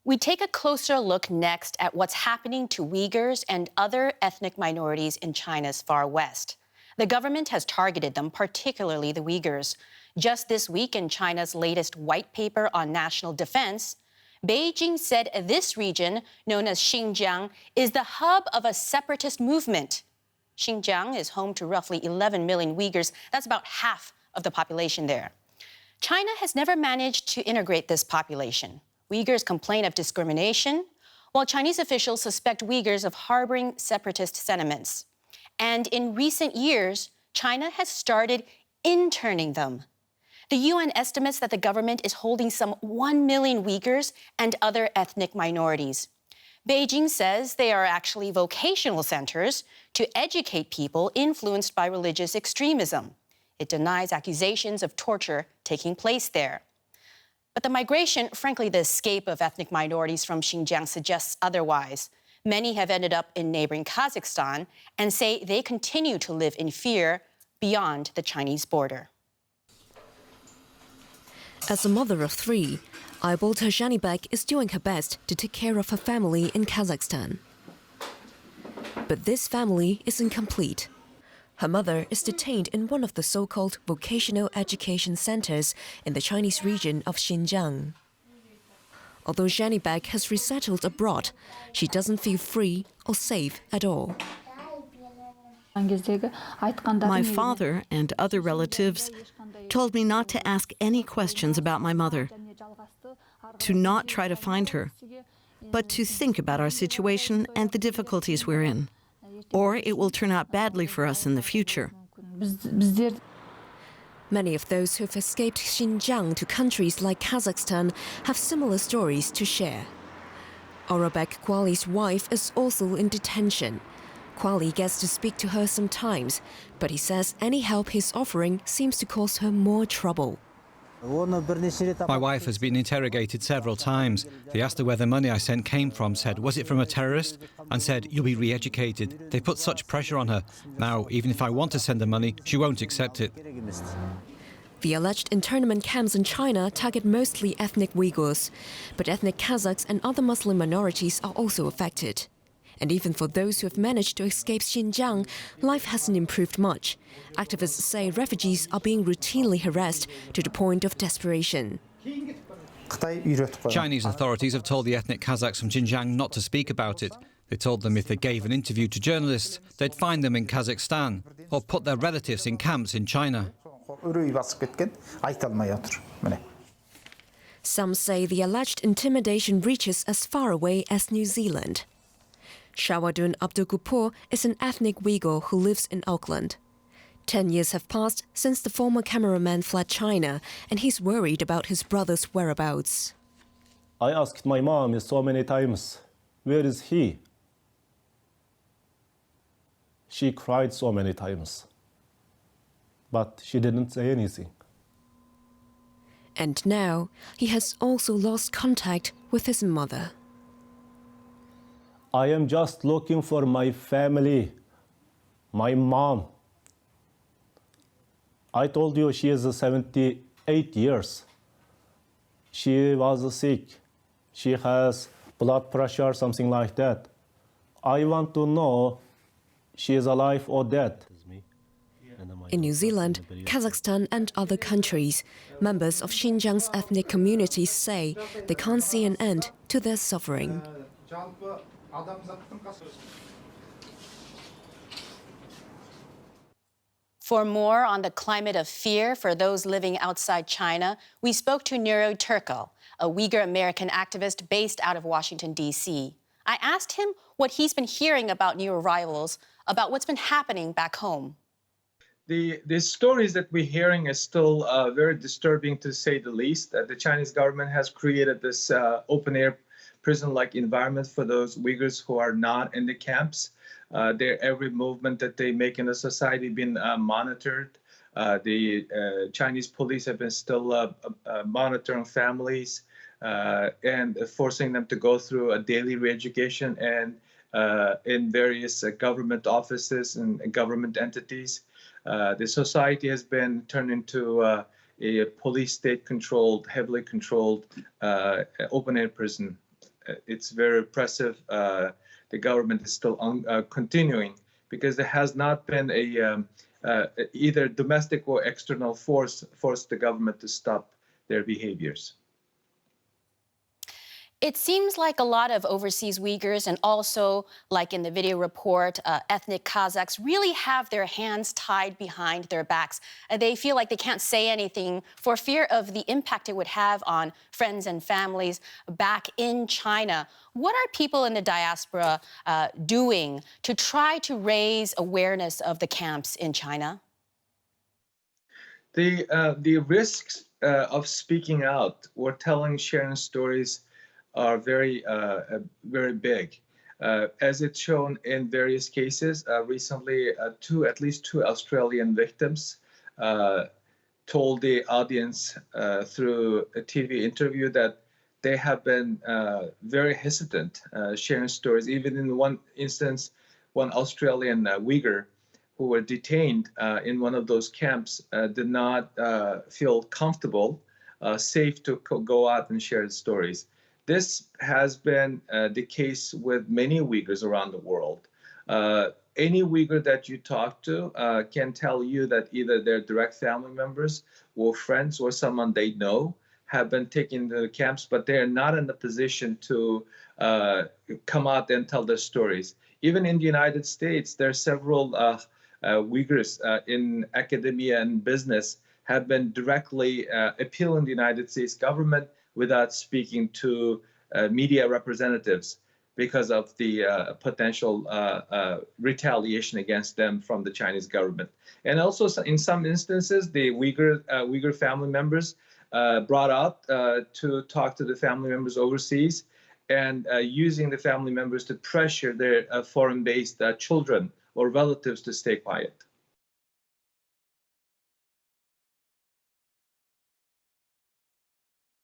We take a closer look next at what's happening to Uyghurs and other ethnic minorities in China's far west. The government has targeted them, particularly the Uyghurs. Just this week, in China's latest white paper on national defense, Beijing said this region, known as Xinjiang, is the hub of a separatist movement. Xinjiang is home to roughly 11 million Uyghurs. That's about half of the population there. China has never managed to integrate this population. Uyghurs complain of discrimination, while Chinese officials suspect Uyghurs of harboring separatist sentiments. And in recent years, China has started interning them. The UN estimates that the government is holding some 1 million Uyghurs and other ethnic minorities. Beijing says they are actually vocational centers to educate people influenced by religious extremism. It denies accusations of torture taking place there. But the migration, frankly, the escape of ethnic minorities from Xinjiang suggests otherwise. Many have ended up in neighboring Kazakhstan and say they continue to live in fear beyond the Chinese border. As a mother of three, Aybol Tajani-bek is doing her best to take care of her family in Kazakhstan. But this family is incomplete. Her mother is detained in one of the so-called vocational education centers in the Chinese region of Xinjiang. Although Janibek has resettled abroad, she doesn't feel free or safe at all. My father and other relatives told me not to ask any questions about my mother, to not try to find her, but to think about our situation and the difficulties we're in, or it will turn out badly for us in the future. Many of those who've escaped Xinjiang to countries like Kazakhstan have similar stories to share. Orabek Kwali's wife is also in detention. Kwali gets to speak to her sometimes, but he says any help he's offering seems to cause her more trouble. My wife has been interrogated several times. They asked her where the money I sent came from, said, was it from a terrorist? And said, you'll be re-educated. They put such pressure on her. Now, even if I want to send the money, she won't accept it. The alleged internment camps in China target mostly ethnic Uyghurs, but ethnic Kazakhs and other Muslim minorities are also affected. And even for those who have managed to escape Xinjiang, life hasn't improved much. Activists say refugees are being routinely harassed to the point of desperation. Chinese authorities have told the ethnic Kazakhs from Xinjiang not to speak about it. They told them if they gave an interview to journalists, they'd find them in Kazakhstan or put their relatives in camps in China. Some say the alleged intimidation reaches as far away as New Zealand. Shawadun Abdulgupur is an ethnic Uyghur who lives in Auckland. 10 years have passed since the former cameraman fled China, and he's worried about his brother's whereabouts. I asked my mom so many times, where is he? She cried so many times, but she didn't say anything. And now he has also lost contact with his mother. I am just looking for my family, my mom. I told you she is 78 years. She was sick. She has blood pressure, something like that. I want to know she is alive or dead. In New Zealand, Kazakhstan and other countries, members of Xinjiang's ethnic communities say they can't see an end to their suffering. For more on the climate of fear for those living outside China, we spoke to Nury Turkel, a Uyghur American activist based out of Washington, D.C. I asked him what he's been hearing about new arrivals, about what's been happening back home. The stories that we're hearing is still very disturbing, to say the least. The Chinese government has created this open-air prison-like environment for those Uyghurs who are not in the camps. Their every movement that they make in the society been monitored. The Chinese police have been still monitoring families and forcing them to go through a daily re-education and in various government offices and government entities. The society has been turned into a police state-controlled, heavily controlled open-air prison. it's very repressive. The government is still continuing because there has not been either domestic or external force the government to stop their behaviors. It seems like a lot of overseas Uyghurs and also, like in the video report, ethnic Kazakhs really have their hands tied behind their backs. They feel like they can't say anything for fear of the impact it would have on friends and families back in China. What are people in the diaspora doing to try to raise awareness of the camps in China? The risks of speaking out or sharing stories are very big. As it's shown in various cases, recently at least two Australian victims told the audience through a TV interview that they have been very hesitant sharing stories. Even in one instance, one Australian Uyghur who were detained in one of those camps did not feel comfortable, safe to go out and share the stories. This has been the case with many Uyghurs around the world. Any Uyghur that you talk to can tell you that either their direct family members or friends or someone they know have been taken to the camps, but they are not in the position to come out and tell their stories. Even in the United States, there are several Uyghurs in academia and business have been directly appealing the United States government without speaking to media representatives because of the potential retaliation against them from the Chinese government. And also in some instances, the Uyghur family members brought out to talk to the family members overseas and using the family members to pressure their foreign-based children or relatives to stay quiet.